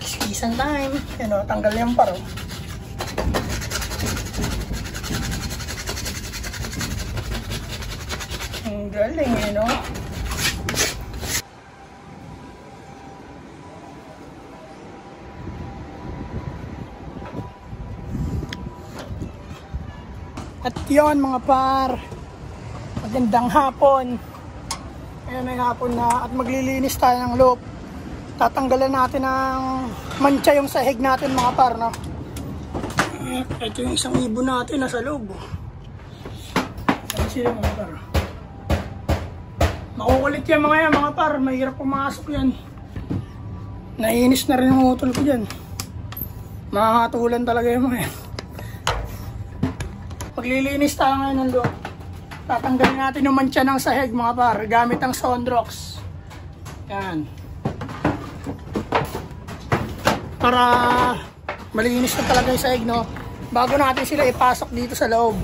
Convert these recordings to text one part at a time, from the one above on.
Kiskisan time. Yan o, tanggal yan paro. Ang galing eh, no? At yun mga par, magandang hapon. Ayan ay hapon na at maglilinis tayo ng loob. Tatanggalan natin ng mancha yung sahig natin mga par, no? Ito yung isang ibon natin nasa loob. Ayan sila mga par. Makukulit yan mga par, mahirap pumasok yan. Naiinis na rin yung utol ko dyan. Makakatulan talaga yung mga yan. Maglilinis tayo ngayon ng loob. Tatanggalin natin yung mancha ng sahig mga par gamit ang Sondrox. Yan. Para malinis na talaga yung sahig, no? Bago natin sila ipasok dito sa loob.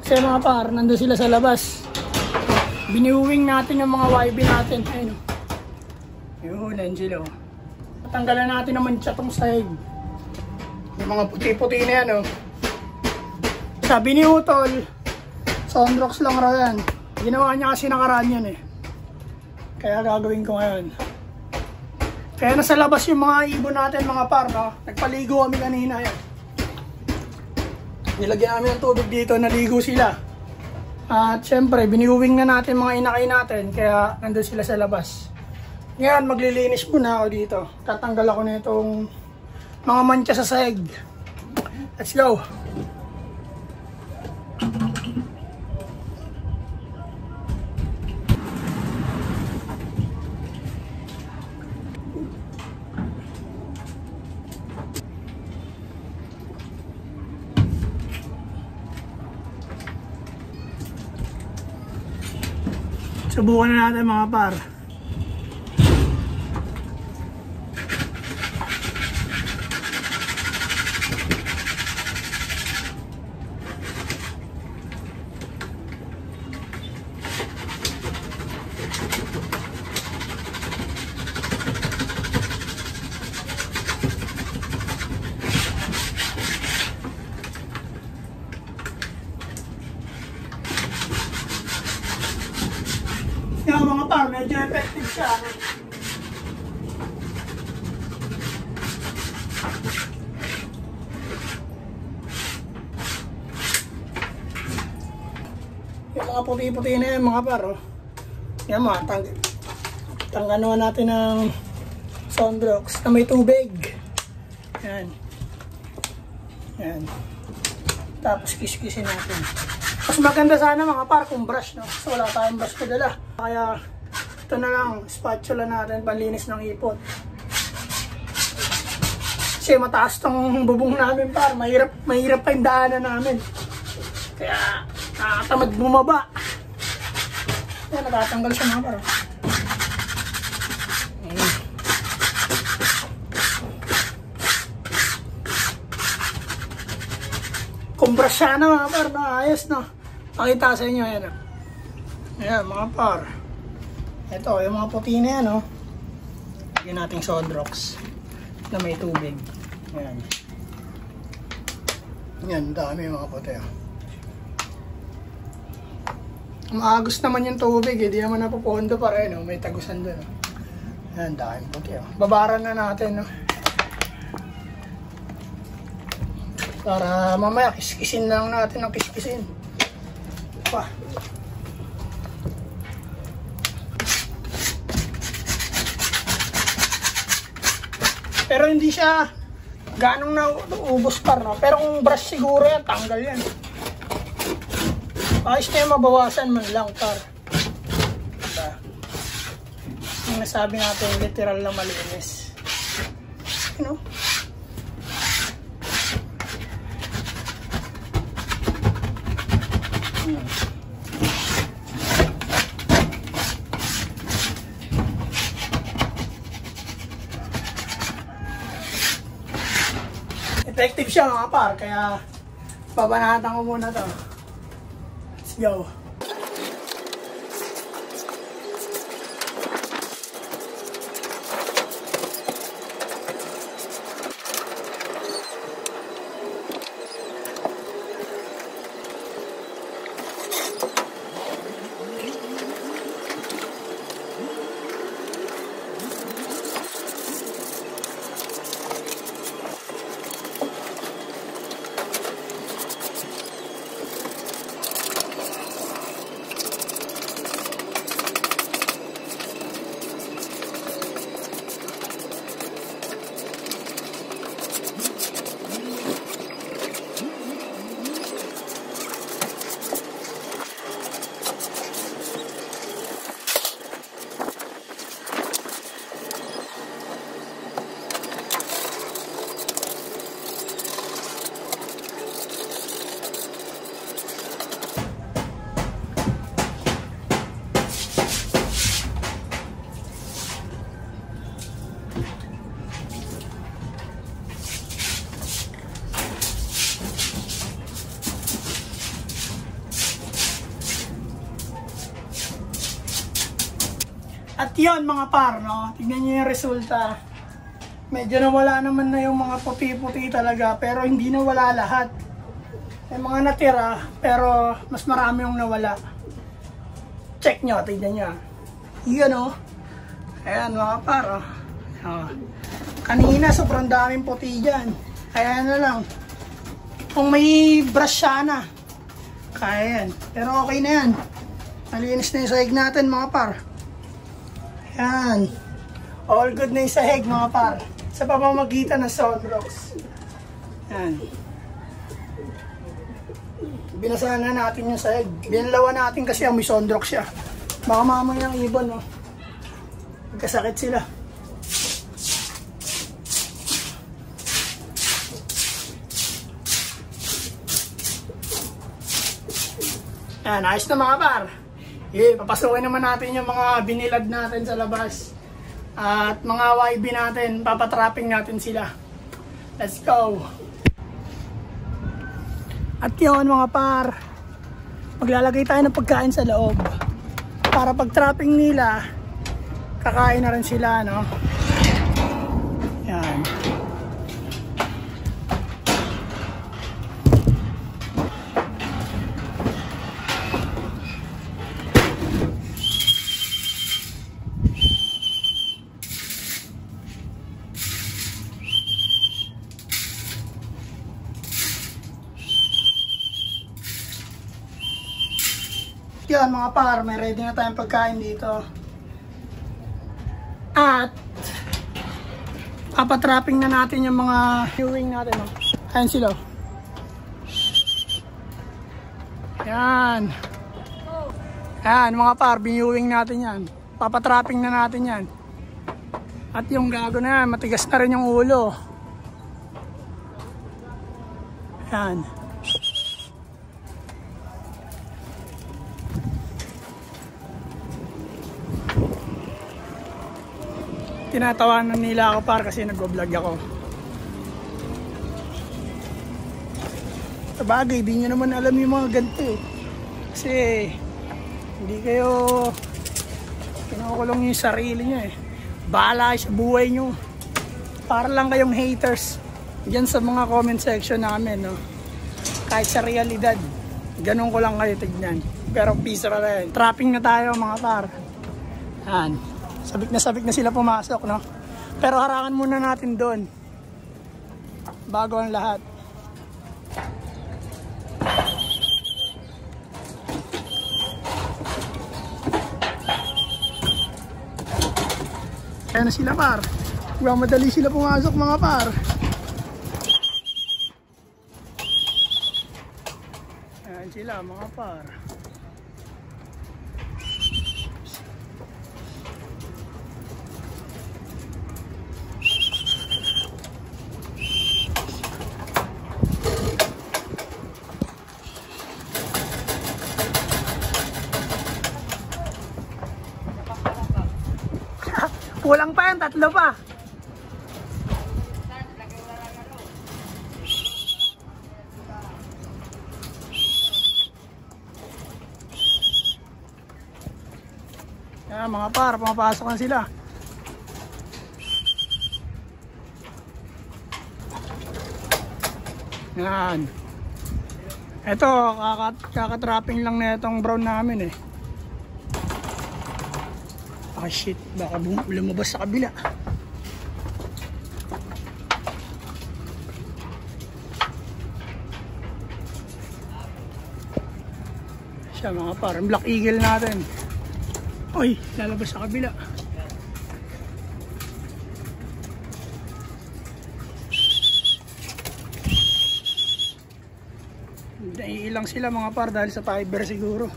Kasi mga par, nandun sila sa labas. Biniwing natin yung mga YB natin. Ayun. Yun, Angelo. Tatanggalan natin ang mancha tong sahig. Yung mga puti-puti na yan, oh. Sabi ni Utol, Sondrox lang raw yan. Ginawa niya kasi nakaraan yan eh. Kaya gagawin ko ngayon. Kaya nasa labas yung mga ibon natin mga par, no? Nagpaligo kami kanina yan. Nilagyan namin ng tubig dito, naligo sila. At syempre, biniwing na natin mga inakay natin, kaya nandun sila sa labas. Ngayon, maglilinis muna ako dito. Tatanggal ako na itong mga mancha sa sahig. Let's go! Subukan na natin mga par. Yung mga par, medyo effective siya. Yung mga puti-puti na yan mga par, oh. Yan mga tangganuhan natin ng Sondrox na may tubig. Yan. Yan. Tapos kiskisin natin. Mas maganda sana mga par kung brush, no? So wala tayong brush ko dala. Kaya ito na lang, spatula natin panlinis ng ipot. Kasi mataas tong bubong namin par, mahirap pa yung daanan namin. Kaya nakakatamad bumaba. Kaya natatanggal siya mga par. Kung brush siya na mga par, no? Ayos, no? Pakita sa inyo yan. Ayan mga par. Ito yung mga puti na yan, oh. Lagyan nating Sondrox na may tubig. Ayan. Yan, dami yung mga puti, oh. Maagos naman yung tubig, hindi naman napupondo pa rin, oh. May tagusan dun, oh. Ayan, dami puti, oh. Babaran na natin, oh. Para mamaya kiskisin lang natin ang kiskisin. Pa. Pero hindi siya ganong naubos par, no? Pero kung brush siguro yan, tanggal yan. Ayos na yung mabawasan man lang par. Diba? Yung nasabi natin, literal na malinis. You know? Effective siya mga par, kaya babanatan ko muna to. Let's go. At yun mga par, no? Tignan nyo yung resulta. Medyo nawala naman na yung mga puti-puti talaga, pero hindi nawala lahat. May mga natira, pero mas marami yung nawala. Check nyo, tignan nyo. Yan o. Ayan mga par, oh. Kanina sobrang daming puti dyan. Kaya na lang. Kung may brush sana, kaya yan. Pero okay na yan. Malinis na yung sahig natin mga par. Yan. All good na yung sahig mga par. Sa pamamagitan ng Sonrox. Yan. Binasahan na natin yung sahig. Binalawan natin kasi may Sonrox siya. Baka mamaya ng ibon, no? Magkasakit sila. Yan, ayos na mga par. Papasukin naman natin yung mga binilad natin sa labas. At mga YB natin, papatrapping natin sila. Let's go! At yun mga par, maglalagay tayo ng pagkain sa loob. Para pag trapping nila, kakain na rin sila, no? Yan. Yan mga par, may ready na tayong pagkain dito. At papatrapping na natin yung mga viewing natin. No? Ayan sila. Yan. Yan mga par, viewing natin yan. Papatrapping na natin yan. At yung gago na yan, matigas na rin yung ulo. Yan. Tinatawanan nila ako par kasi nag-vlog ako. Sabagay, di nyo naman alam yung mga ganito eh. Kasi hindi kayo kinukulong yung sarili nyo eh. Bahala sa buhay nyo. Para lang kayong haters dyan sa mga comment section namin, no? Kahit sa realidad, ganun ko lang kayo tignan. Pero peace na rin. Trapping na tayo mga par. Yan. Sabik na sila pumasok, no? Pero harangan muna natin doon. Bago ang lahat. Kaya na sila par. Madali sila pumasok mga par. Ayan sila mga par. Kulang pa yan, 3 pa. Yan mga par, pumapasok na sila. Yan. Ito, kakatrapping lang na itong brown namin eh. Ah shit, baka lumabas sa kabila. Siya mga par, black eagle natin. Uy, lalabas sa kabila. Naiilang sila mga par dahil sa fiber siguro.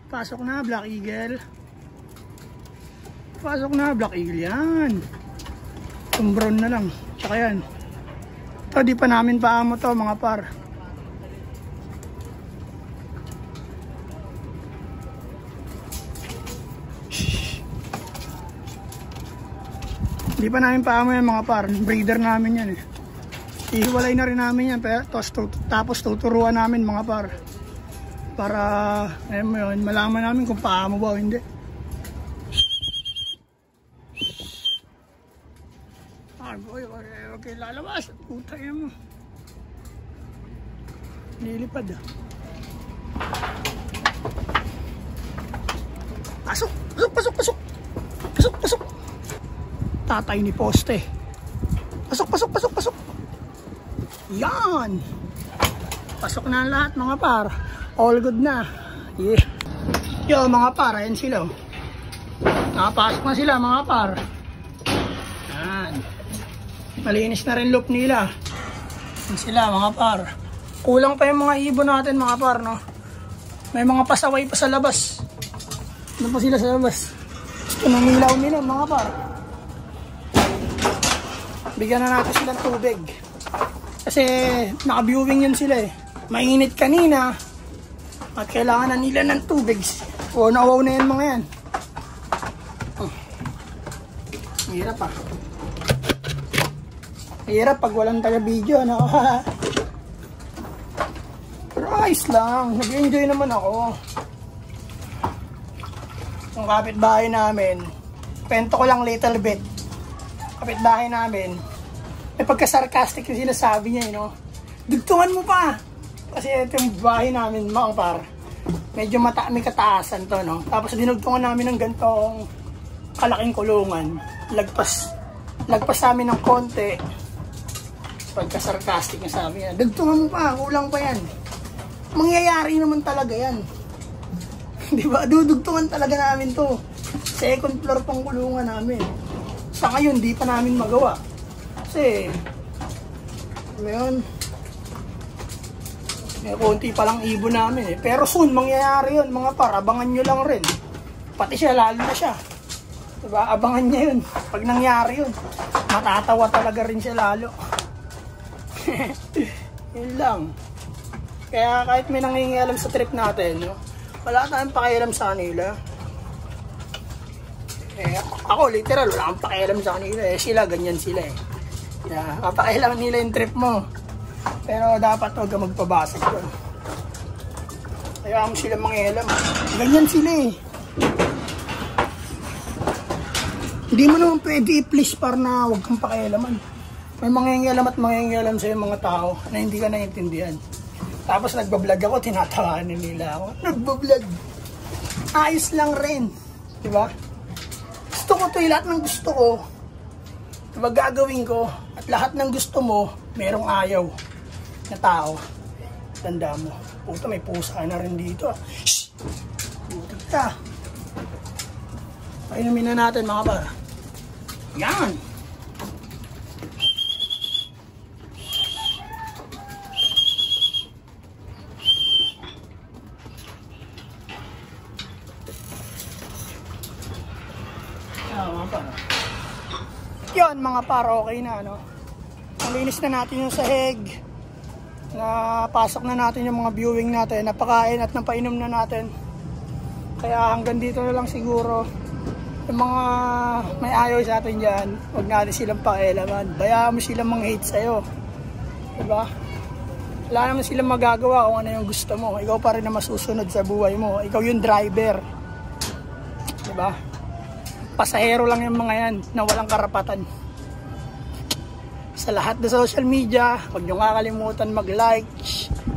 Pasok na, Black Eagle. Pasok na, Black Eagle yan. Itong brown na lang. Tsaka yan. Ito, di pa namin paamo to mga par. Hindi pa namin paamo yan mga par. Breeder namin yan eh. Ihiwalay na rin namin yan. Tapos tuturuan namin mga par. Para yun, malaman namin kung paamo ba o hindi. Okay, lalabas. Putay mo. Lilipad ah. Pasok! Pasok! Pasok! Pasok! Pasok! Tatay ni poste. Pasok! Pasok! Pasok! Pasok! Yan! Pasok na ang lahat mga par. All good na. Yeah. Yo mga par, ayan sila. Nakapasok na sila mga par. Yan. Malinis na rin loop nila. Yan sila mga par. Kulang pa yung mga ibon natin mga par, no? May mga pasaway pa sa labas. Doon pa sila sa labas. Gusto nang ilaw nila mga par. Bigyan na natin silang tubig. Kasi naka-viewing yun sila eh. Mainit kanina. At kailangan na nila ng tubig. O nawaw na yan mga yan. Hirap ah. Hirap pag walang taga-video, no? Pero ayos lang. Nag-enjoy naman ako. Ang kapitbahay namin, kwento ko lang little bit. Kapitbahay namin, may pagka-sarcastic yung sinasabi niya, no? Dugtungan mo pa! Kasi ito yung bahay namin, mga par. Medyo may kataasan to, no? Tapos dinugtungan namin ng gantong kalaking kulungan. Lagpas namin ng konti. Pagka-sarcastic na sabi niya, dugtungan mo pa, kulang pa yan. Mangyayari naman talaga yan. Diba? Dudugtungan talaga namin to. Second floor pang kulungan namin. Sa ngayon, di pa namin magawa. Kasi, ngayon, may konti palang ibon namin eh. Pero soon, mangyayari yun, mga par. Abangan nyo lang rin. Pati siya, lalo na siya. Diba? Abangan niya yun. Pag nangyari yun, matatawa talaga rin siya lalo. Yun lang. Kaya kahit may nangingialam sa trip natin, no? Wala tayong pakialam sa kanila. Ako literal, wala akong pakialam sa kanila eh. Sila, ganyan sila eh. Papakialam nila yung trip mo. Pero dapat huwag ka magpabasag doon. Kaya mo sila mangialam. Ganyan sila eh. Hindi mo naman pwede i-please para na huwag kang pakialaman. May mangingialam at mangingialam sa mga tao na hindi ka naiintindihan. Tapos nagbablog ako, tinatawanan nila ako. Nagbablog. Ayos lang rin. Diba? Gusto ko to, lahat ng gusto ko. Diba gagawin ko? At lahat ng gusto mo, merong ayaw na tao. Tanda mo. Puta, may pusa na rin dito. Shhh! Puta ka. Painumin na natin mga par. Yan! Yun mga par, okay na no. Nalinis na natin yung sahig. Napasok na natin yung mga viewing natin. Napakain at napainom na natin. Kaya hanggang dito na lang siguro. Yung mga may ayaw sa atin dyan, huwag natin silang pakialaman. Bayaan mo silang mang-hate sa'yo. Diba? Wala naman silang magagawa kung ano yung gusto mo. Ikaw pa rin na masusunod sa buhay mo. Ikaw yung driver. Diba? Pasahero lang yung mga yan na walang karapatan. Sa lahat ng social media, huwag nyo kakalimutan mag-like,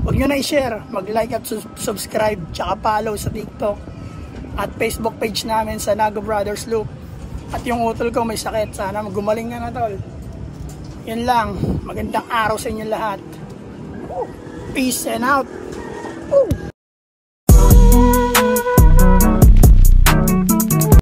huwag nyo na i-share, mag-like at subscribe, tsaka follow sa TikTok at Facebook page namin sa Nago Brothers Loop. At yung utol ko may sakit, sana gumaling ka na tol. Yun lang, magandang araw sa inyo lahat. Peace and out.